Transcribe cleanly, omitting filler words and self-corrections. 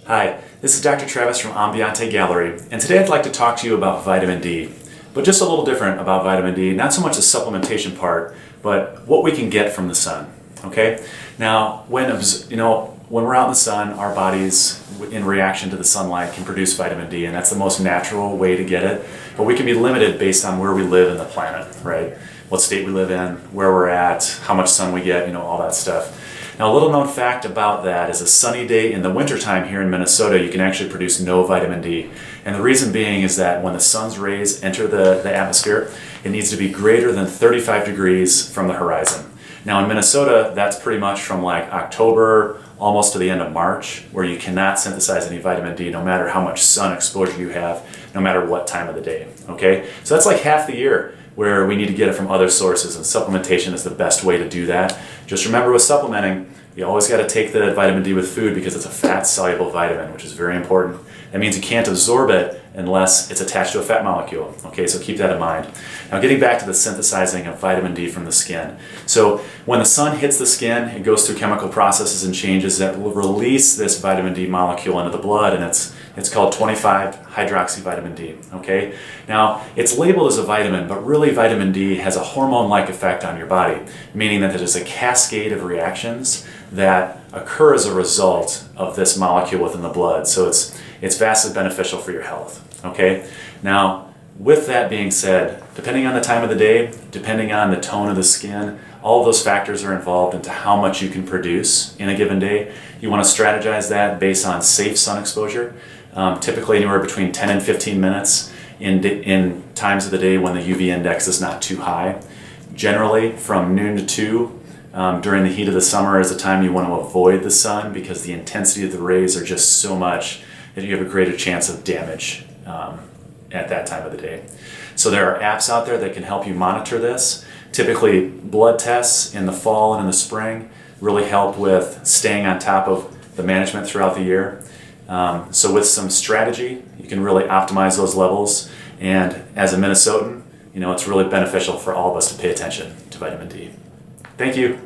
Hi, this is Dr. Travis from Ambiente Gallerie, and today I'd like to talk to you about vitamin D, but just a little different about vitamin D, not so much the supplementation part, but what we can get from the sun, okay? Now, when we're out in the sun, our bodies, in reaction to the sunlight, can produce vitamin D, and that's the most natural way to get it, but we can be limited based on where we live in the planet, right? What state we live in, where we're at, how much sun we get, all that stuff. Now, a little known fact about that is a sunny day in the wintertime here in Minnesota, you can actually produce no vitamin D. And the reason being is that when the sun's rays enter the atmosphere, it needs to be greater than 35 degrees from the horizon. Now in Minnesota, that's pretty much from like October almost to the end of March, where you cannot synthesize any vitamin D no matter how much sun exposure you have, no matter what time of the day, okay? So that's like half the year where we need to get it from other sources, and supplementation is the best way to do that. Just remember with supplementing, you always got to take the vitamin D with food because it's a fat-soluble vitamin, which is very important. That means you can't absorb it unless it's attached to a fat molecule. Okay, so keep that in mind. Now getting back to the synthesizing of vitamin D from the skin. So when the sun hits the skin, it goes through chemical processes and changes that will release this vitamin D molecule into the blood, and it's called 25-hydroxyvitamin D, okay? Now, it's labeled as a vitamin, but really vitamin D has a hormone-like effect on your body, meaning that there's a cascade of reactions that occur as a result of this molecule within the blood. So it's vastly beneficial for your health, okay? Now, with that being said, depending on the time of the day, depending on the tone of the skin, all of those factors are involved into how much you can produce in a given day. You want to strategize that based on safe sun exposure, typically anywhere between 10 and 15 minutes in times of the day when the UV index is not too high. Generally, from noon to 2 during the heat of the summer is the time you want to avoid the sun because the intensity of the rays are just so much that you have a greater chance of damage at that time of the day. So there are apps out there that can help you monitor this. Typically, blood tests in the fall and in the spring really help with staying on top of the management throughout the year. So with some strategy, you can really optimize those levels. And as a Minnesotan, it's really beneficial for all of us to pay attention to vitamin D. Thank you.